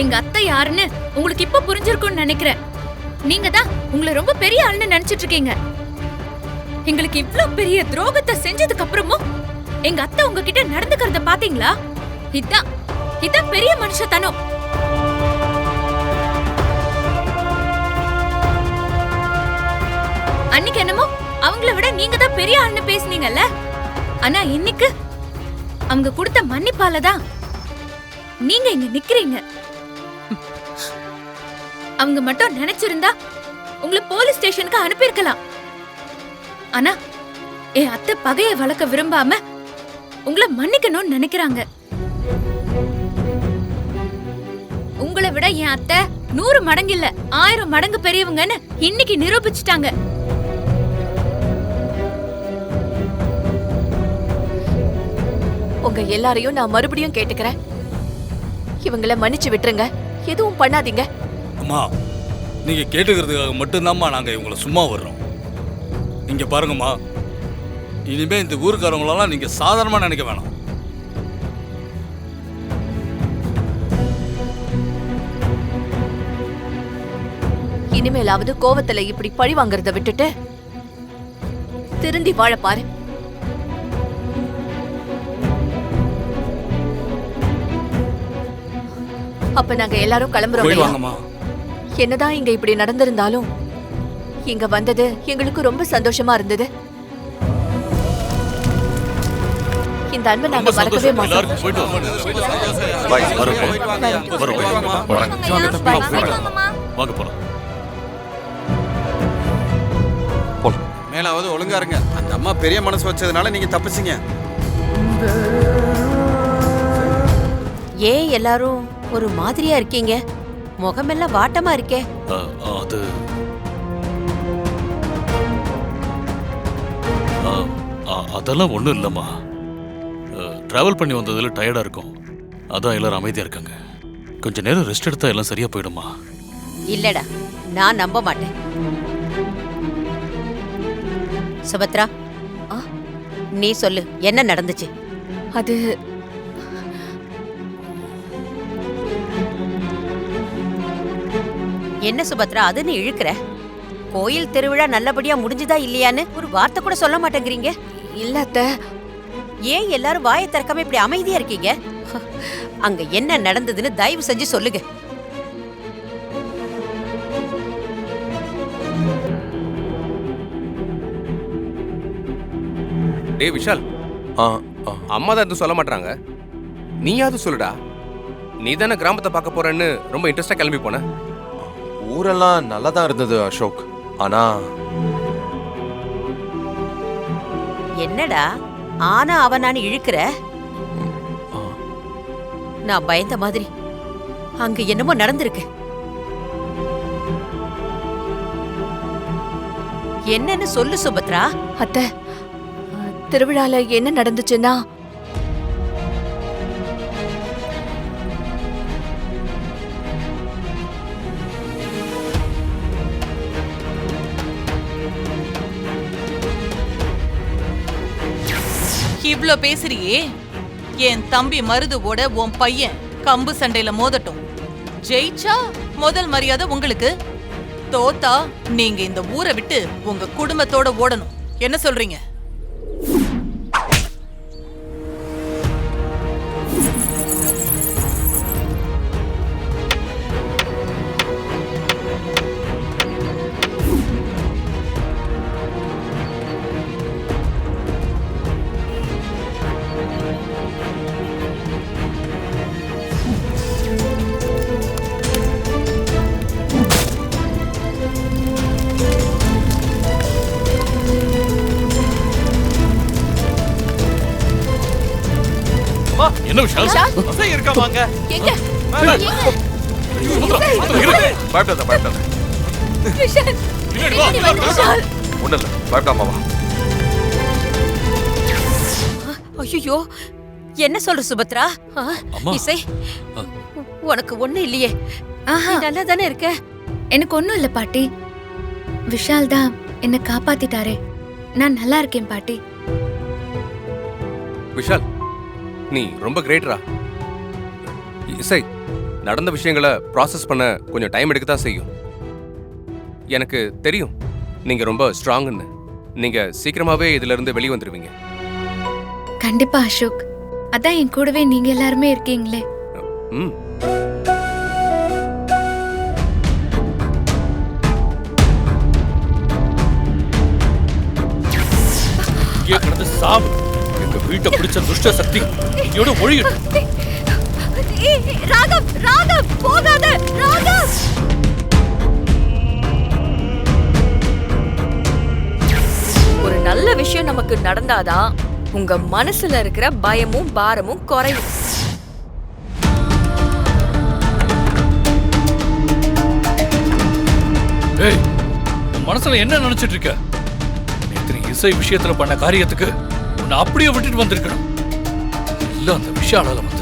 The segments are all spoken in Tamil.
எங்க அத்தை யாருன்னு உங்களுக்கு இப்ப புரிஞ்சிருக்கும்னு நினைக்கிறேன். நீங்க தான் உங்களை ரொம்ப பெரிய ஆளுன்னு நினைச்சிட்டு இருக்கீங்க. எங்களுக்கு இவ்ளோ பெரிய துரோகத்தை செஞ்சதுக்கு அப்புறமும் எங்க அத்தை உங்ககிட்ட நடந்துக்கிறத பாத்தீங்களா? இதான் பெரிய மனுஷத்தனம். அன்னைக்கு என்னமோ அவங்கள விட நீங்க தான் பெரிய ஆளுன்னு பேசுனீங்கல்ல. ஆனா இன்னைக்கு அவங்க கொடுத்த மன்னிப்பாலதான் நீங்க இங்க நிக்கிறீங்க. அவங்க மட்டும் நினைச்சிருந்தா உங்களை போலீஸ் ஸ்டேஷனுக்கு அனுப்பியிருக்கலாம். ஆனா என் அத்தை பகையை வளர்க்க விரும்பாம உங்களை மன்னிக்கணும்னு நினைக்கிறாங்க. உங்களை விட என் அத்தை 100 மடங்கு இல்ல 1000 மடங்கு பெரியவங்கன்னு இன்னைக்கு நிரூபிச்சுட்டாங்க. உங்க எல்லாரையும் நான் மறுபடியும் கேட்டுக்கிறேன். இவங்கள மன்னிச்சு விட்டுருங்க, எதுவும் பண்ணாதீங்க. அம்மா, நீங்க கேட்டுக்கிறதுக்காக மட்டும்தாம்மா நாங்க இவங்களை சும்மா வர்றோம். இங்க பாருங்கம்மா, இனிமே இந்த ஊருக்காரங்களெல்லாம் நீங்க சாதாரணமா நினைக்க வேணாம். இனிமேலாவது கோவத்துல இப்படி பழி வாங்கறத விட்டுட்டு திருந்தி வாழ பாரு. அப்ப நாங்க எல்லாரும் கிளம்புறோம். என்னதான் இங்க இப்படி நடந்திருந்தாலும் இங்க வந்தது எங்களுக்கு ரொம்ப சந்தோஷமா இருந்தது. இந்த அன்பை நாங்க மறக்கவே மாட்டோம். மேலாவது ஒழுங்கா இருங்க. அந்த அம்மா பெரிய மனசு வச்சதுனால நீங்க தப்பிச்சீங்க. ஏன் எல்லாரும் ஒரு மாதிரியா இருக்கீங்க? முகமெல்லாம் வாட்டமா இருக்கே. அதெல்லாம் ஒண்ணும் இல்லம்மா. டிராவல் பண்ணி வந்ததுல டயர்டா இருக்கும், அதான் எல்லாரும் அமைதியா இருக்காங்க. கொஞ்ச நேரம் ரெஸ்ட் எடுத்தா எல்லாம் சரியா போயிடுமா? இல்லடா, நான் நம்ப மாட்டேன். சுபத்ரா, நீ சொல்லு, என்ன நடந்துச்சு? அது என்ன சுபத்ரா அதுன்னு இழுக்கிற? கோயில் திருவிழா நல்லபடியா முடிஞ்சுதா இல்லையான்னு ஒரு வார்த்தை கூட சொல்ல மாட்டேங்கிறீங்க. இல்ல அத்தை. ஏன் எல்லாரும் வாயை திறக்காம இப்படி அமைதியா இருக்கீங்க? அங்க என்ன நடந்ததுன்னு தயவு செஞ்சு சொல்லுங்க. டேய் விஷால், அம்மா தான் எதுவும் சொல்ல மாட்டாங்க, நீயாவது சொல்லுடா. நீ தானே கிராமத்தை பார்க்க போறேன்னு ரொம்ப இன்ட்ரெஸ்டா கிளம்பி போன. ஊரெல்லாம் நல்லா தான் இருந்தது அசோக். ஆனா என்னடா ஆனா அவனான்னு இழுக்கிற? நான் பயந்த மாதிரி அங்க என்னமோ நடந்திருக்கு. என்னன்னு சொல்லு சுபத்ரா. அத்தை, திருவிழால என்ன நடந்துச்சுன்னா, இவ்ளோ பேசுறியே, என் தம்பி மருதுவோட உன் பையன் கம்பு சண்டையில மோதட்டும். ஜெயிச்சா முதல் மரியாதை உங்களுக்கு, தோத்தா நீங்க இந்த ஊரை விட்டு உங்க குடும்பத்தோட ஓடணும். என்ன சொல்றீங்க? என்ன விஷால்? இருக்காமாங்க. எங்க பயப்படாத பயப்படாத. ஒண்ணு இல்ல, பயப்படாம வா. ஐயோ, என்ன சொல்ற சுபத்ரா? இசை, உனக்கு ஒண்ணு இல்லையே? நல்லா தானே இருக்க? எனக்கு ஒண்ணும் இல்ல பாட்டி. விஷால் தான் என்ன காப்பாத்திட்டாரே. நான் நல்லா இருக்கேன் பாட்டி. விஷால், நீ ரொம்ப கிரேட்ரா. இசை, நடந்த விஷயங்களை ப்ராசஸ் பண்ண கொஞ்சம் டைம் எடுக்க தான் செய்யும். எனக்கு தெரியும் நீங்க ரொம்ப ஸ்ட்ராங்னு. நீங்க சீக்கிரமாவே இதுல இருந்து வெளியே வந்துருவீங்க. கண்டிப்பா அசோக். அதான் என் கூடவே நீங்க எல்லாருமே இருக்கீங்களே. ம். இங்கே கிடந்து சாவு. எங்க வீட்டை பிடிச்ச துஷ்ட சக்தி இதோட ஒழியட்டும். ராகவ், ராகவ் போகாத ராகவ். ஒரு நல்ல விஷயம் நமக்கு நடந்தாதான் உங்க மனசுல இருக்கிற பயமும் பாரமும் குறையும். ஏய், உன் மனசுல என்ன நினைச்சிட்டு இருக்க? நேத்து நீ இசை விஷயத்துல பண்ண காரியத்துக்கு உன்னை அப்படியே விட்டுட்டு வந்திருக்கணும். இல்ல அந்த விஷயால வந்தது.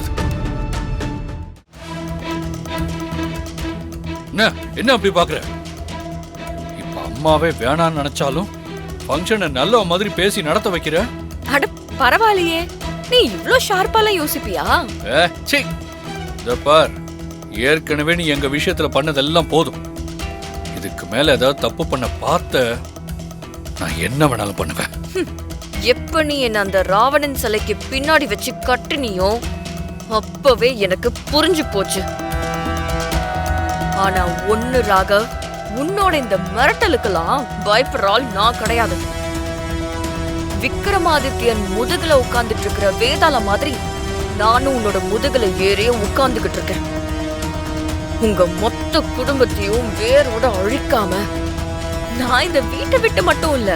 என்ன அப்படி பாக்குற? இப்ப அம்மாவே வேணான்னு நினைச்சாலும் ஃபங்க்ஷனை நல்ல மாதிரி பேசி நடத்த வைக்கிற. அட பரவாயில்லையே, நீ இவ்ளோ ஷார்ப்பாலாம் யோசிப்பியா? இத பார், ஏற்கனவே நீ எங்க விஷயத்துல பண்ணதெல்லாம் போதும். இதுக்கு மேல ஏதாவது தப்பு பண்ண பார்த்த நான் என்ன வேணாலும் பண்ணுவேன். எப்ப நீ என்ன அந்த ராவணன் சிலைக்கு பின்னாடி வச்சு கட்டுனியோ அப்பவே எனக்கு புரிஞ்சு போச்சு. ஆனா ஒண்ணு ராகவ், உன்னோட இந்த மிரட்டலுக்கெல்லாம் பயப்படுறாள் நான் கிடையாது. விக்ரமாதித்யன் முதுகுல உட்கார்ந்துட்டு இருக்கிற வேதாள மாதிரி நானும் உன்னோட முதுகுல ஏறிய உட்கார்ந்துகிட்டு இருக்கேன். உங்க மொத்த குடும்பத்தையும் வேரோட அழிக்காம நான் இந்த வீட்டை விட்டு மட்டும் இல்ல,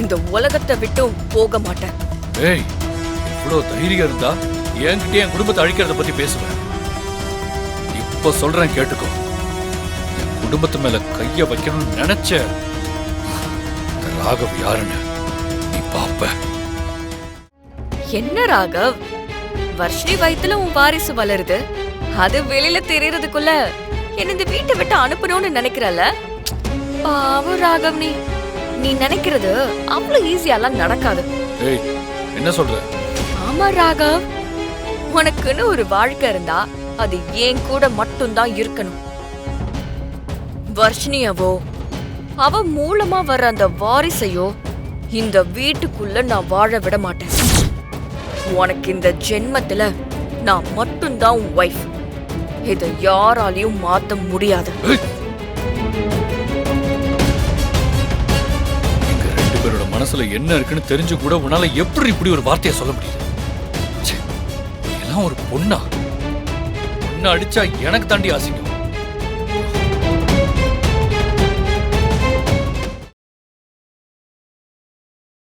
இந்த உலகத்தை விட்டும் போக மாட்டேன். ஏய், இவ்வளவு தைரியம் இருந்தா என்கிட்ட என் குடும்பத்தை அழிக்கிறத பத்தி பேசுவேன். இப்ப சொல்றேன் கேட்டுக்கோ. என் குடும்பத்து மேல கைய வைக்கணும்னு நினைச்ச ராகவ் யாருன்னு நீ பாப்ப. என்ன ராகவ், வர்ஷினி வயித்துல உன் வாரிசு வளருது, அது வெளியில தெரியறதுக்குள்ள என்ன இந்த வீட்டை விட்டு அனுப்பணும்னு நினைக்கிறல்ல? பாவம் ராகவ், நீ நினைக்கிறது அவ்வளவு ஈஸியாலாம் நடக்காது. ஏய், என்ன சொல்ற? ஆமா ராகவ், உனக்குன்னு ஒரு வாழ்க்கை இருந்தா அது ஏன் கூட மட்டும்தான் இருக்கணும். வர்ஷினியவோ அவ மூலமா வர்ற அந்த வாரிசையோ இந்த வீட்டுக்குள்ள நான் வாழ விட மாட்டேன். உனக்கு இந்த ஜென்மத்துல நான் மட்டும்தான் உன் வைஃப். இதை யாராலையும் மாத்த முடியாது. எங்க ரெண்டு பேரோட மனசுல என்ன இருக்குன்னு தெரிஞ்சு கூட உன்னால எப்படி இப்படி ஒரு வார்த்தையை சொல்ல முடியுது? எல்லாம் ஒரு பொண்ணா? பொண்ணு அடிச்சா எனக்கு தாண்டி ஆசைக்கும்.